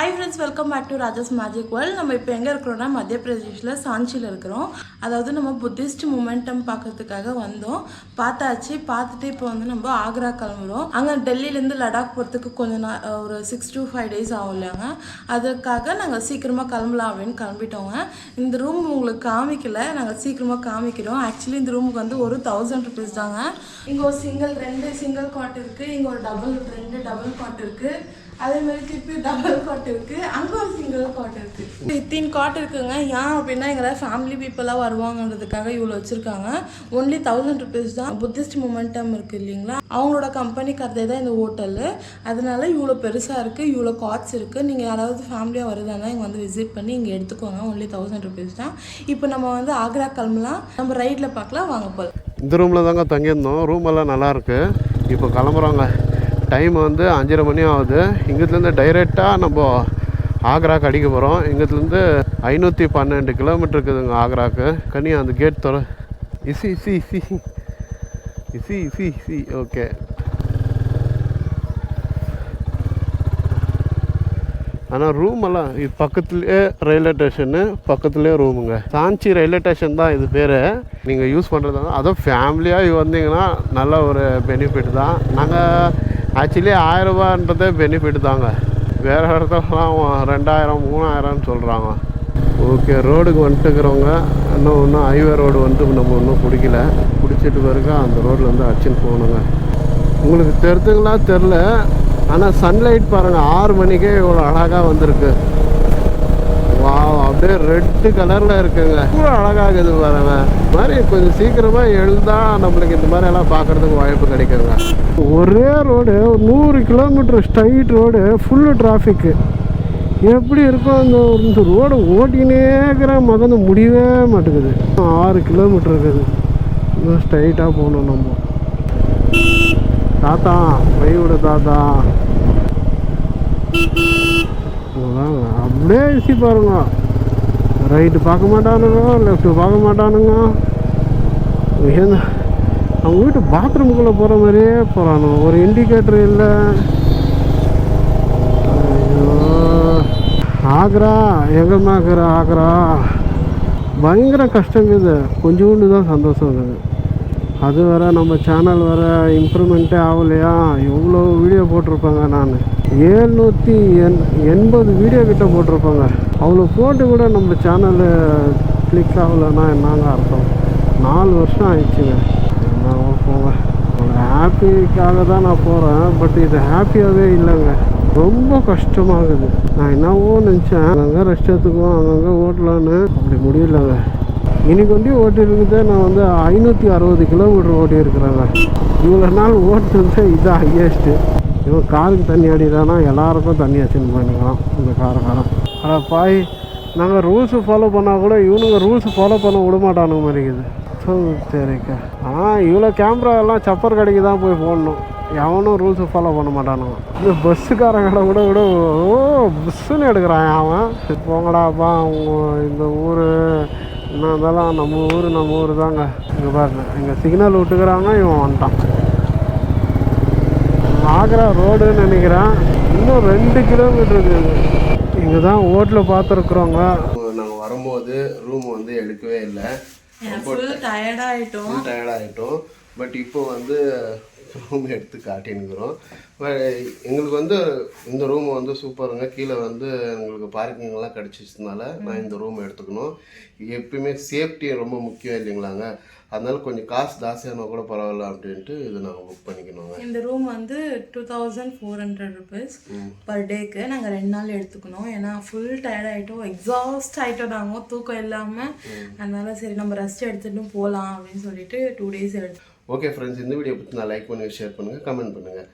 Hi friends, welcome back to Raja's magic world. நம்ம இப்போ எங்கே இருக்கிறோம்னா மத்திய பிரதேஷில் சாஞ்சியில் இருக்கிறோம். அதாவது நம்ம புத்திஸ்ட் மூமெண்டம் பார்க்கறதுக்காக வந்தோம். பார்த்துட்டு இப்போ வந்து நம்ம ஆக்ரா கிளம்புறோம். அங்கே டெல்லியிலேருந்து லடாக் போகிறதுக்கு கொஞ்சம் ஒரு 6 to 5 days ஆகும் இல்லையாங்க. அதுக்காக நாங்கள் சீக்கிரமாக கிளம்பலாம் அப்படின்னு கிளம்பிட்டோங்க. இந்த ரூம் உங்களுக்கு காமிக்கல, நாங்கள் சீக்கிரமாக காமிக்கிறோம். ஆக்சுவலி இந்த ரூமுக்கு வந்து ஒரு 1000 rupees தாங்க. இங்கே ஒரு ரெண்டு சிங்கிள் காட் இருக்குது, இங்கே ஒரு ரெண்டு டபுள் காட் இருக்குது, அதே மாதிரி திருப்பி டபுள் காட் இருக்குது, அங்கே ஒரு சிங்கிள் காட் இருக்குது. 15 காட் இருக்குங்க. ஏன் அப்படின்னா எங்களை ஃபேமிலி பீப்புளாக வருவாங்கன்றதுக்காக இவ்வளோ வச்சுருக்காங்க. ஒன்லி 1000 rupees தான். புத்திஸ்ட் மூமெண்டம் இருக்குது இல்லைங்களா, அவங்களோட கம்பெனி கதை தான் இந்த ஹோட்டலு. அதனால இவ்வளோ பெருசாக இருக்குது, இவ்வளோ காட்ஸ் இருக்குது. நீங்கள் யாராவது ஃபேமிலியாக வருதானா இங்கே வந்து விசிட் பண்ணி இங்கே எடுத்துக்கோங்க. ஒன்லி 1000 rupees தான். இப்போ நம்ம வந்து ஆக்ரா கிளம்பலாம். நம்ம ரைடில் பார்க்கலாம், வாங்க போல். இந்த ரூமில் தாங்க தங்கியிருந்தோம். ரூம் எல்லாம் நல்லாயிருக்கு. இப்போ கிளம்புறோங்க. டைம் வந்து 5:30 மணி ஆகுது. இங்கேருந்து டைரெக்டாக நம்ம ஆக்ராக்கு அடிக்க போகிறோம். இங்கேருந்து 512 கிலோமீட்டர் இருக்குதுங்க ஆக்ராக்கு. கனி அந்த கேட் தர இசி ஓகே. ஆனால் ரூம் எல்லாம் இது பக்கத்துலேயே ரயில்வே ஸ்டேஷனு, பக்கத்துலேயே ரூமுங்க. சாஞ்சி ரயில்வே ஸ்டேஷன் தான் இது பேர். நீங்கள் யூஸ் பண்ணுறதுனா அதுவும் ஃபேமிலியாக வந்தீங்கன்னா நல்ல ஒரு பெனிஃபிட் தான். நாங்கள் ஆக்சுவலி 1000 ரூபான்றதே பெனிஃபிட் தாங்க. வேறு இடத்துலலாம் 2000 3000 சொல்கிறாங்க. ஓகே, ரோடுக்கு வந்துட்டுக்கிறவங்க இன்னும் ஹைவே ரோடு வந்து நம்ம இன்னும் பிடிச்சிட்டு பிறகு அந்த ரோட்டில் வந்து அடிச்சுன்னு போகணுங்க. உங்களுக்கு தெரிஞ்சுங்களா தெரில, ஆனால் சன்லைட் பாருங்கள் 6 மணிக்கே இவ்வளோ அழகாக வந்திருக்கு. வா, அப்படியே ரெட்டு கலரில் இருக்குங்க. இவ்வளோ அழகாகுது பாருங்க. இது மாதிரி கொஞ்சம் சீக்கிரமாக எழுந்தால் நம்மளுக்கு இந்த மாதிரி எல்லாம் பார்க்குறதுக்கு வாய்ப்பு கிடைக்குங்க. ஒரே road 100 kilometre straight road, full traffic. எப்படி இருக்கும் இந்த ரோடு ஓட்டினே இருக்கிற மகந்து முடியவே மாட்டேங்குது. 6 கிலோமீட்டர் இருக்குது. இன்னும் ஸ்ட்ரைட்டாக போகணும் நம்ம. தாத்தா வழிவிட தாத்தா. அப்படியே ஈஸி பாருங்க. ரைட்டு பார்க்க மாட்டானுங்க, லெஃப்ட்டு பார்க்க மாட்டானுங்க. அவங்க வீட்டு பாத்ரூமுக்குள்ளே போகிற மாதிரியே போகிறானு. ஒரு இண்டிகேட்டர் இல்லை. ஆக்ரா எங்கேம்மா இருக்கிற ஆக்ரா பயங்கர கஷ்டங்குது. கொஞ்சோண்டு தான் சந்தோஷம் இருக்குது. அது வேறு நம்ம சேனல் வேறு இம்ப்ரூவ்மெண்ட்டே ஆகலையா. எவ்வளோ வீடியோ போட்டிருப்பாங்க. நான் 780 வீடியோ கிட்ட போட்டிருப்பாங்க. அவ்வளோ போட்டு கூட நம்ம சேனலு கிளிக் ஆகலைன்னா என்னங்க அர்த்தம்? 4 வருஷம் ஆயிடுச்சுங்க. என்ன போங்க, ஹாப்பிக்காக தான் நான் போகிறேன். பட் இது ஹாப்பியாகவே இல்லைங்க, ரொம்ப கஷ்டமாகுது. நான் என்னவோ நினச்சேன் அங்கங்கே ரெஸ்ட் எடுத்துக்குவோம், அங்கங்கே ஓட்டலான்னு. அப்படி முடியலங்க. இன்னைக்கு வந்து ஓட்டிருக்குதே நான் வந்து 560 கிலோமீட்டர் ஓட்டி இருக்கிறேங்க. இவ்வளோ நாள் ஓட்டுறது இதுதான் ஹையஸ்ட்டு. இவன் காருக்கு தண்ணி அடிக்கிறானா எல்லாருக்கும் தண்ணி அச்சுன்னு பண்ணிக்கலாம் இந்த காரக்காரம். ஆனால் பாய், நாங்கள் ரூல்ஸு ஃபாலோ பண்ணால் கூட இவனுங்க ரூல்ஸு ஃபாலோ பண்ண விட மாட்டானுங்க மாதிரிக்குது. ஸோ சரிக்கா. இவ்வளோ கேமரா எல்லாம் சப்பர் கடைக்கு தான் போய் போடணும். எவனும் ரூல்ஸு ஃபாலோ பண்ண மாட்டானுங்க. இந்த பஸ்ஸுக்காரங்களை கூட பஸ்ஸுன்னு எடுக்கிறான் அவன். போங்கடாப்பா, அவங்க இந்த ஊர் என்ன இருந்தாலும் நம்ம ஊர் தாங்க. இங்கே பாருங்க, இங்கே சிக்னல் விட்டுக்கிறாங்க, இவன் வந்துட்டான். ஆக்ரா ரோடுன்னு நினைக்கிறேன். இன்னும் 2 கிலோமீட்டர் இருக்குது. இங்கே தான் ஹோட்டலில் பார்த்துருக்குறோங்க. நாங்கள் வரும்போது ரூம் வந்து எடுக்கவே இல்லை. டயர்டாகிட்டோம். பட் இப்போ வந்து ரூம் எடுத்து காட்டினுக்கிறோம். எங்களுக்கு வந்து இந்த ரூம் வந்து சூப்பருங்க. கீழே வந்து எங்களுக்கு பார்க்கிங்லாம் கிடச்சிச்சதுனால நான் இந்த ரூம் எடுத்துக்கணும். எப்பயுமே சேஃப்டி ரொம்ப முக்கியம் இல்லைங்களாங்க. அதனால கொஞ்சம் காசு ஜாஸ்தியான கூட பரவாயில்ல அப்படின்ட்டு இது நாங்கள் புக் பண்ணிக்கணுங்க. இந்த ரூம் வந்து 2400 rupees பர் டேக்கு. நாங்கள் 2 நாள் எடுத்துக்கணும். ஏன்னா ஃபுல் டயர்ட் ஆகிட்டோம், எக்ஸாஸ்ட் ஆகிட்டோம். நாங்கள் தூக்கம் இல்லாமல். அதனால சரி நம்ம ரெஸ்ட் எடுத்துகிட்டு போகலாம் அப்படின்னு சொல்லிட்டு 2 days எடுத்தோம். ஓகே ஃப்ரெண்ட்ஸ், இந்த வீடியோ பற்றி நான் லைக் பண்ணுங்கள், ஷேர் பண்ணுங்கள், கமெண்ட் பண்ணுங்கள்.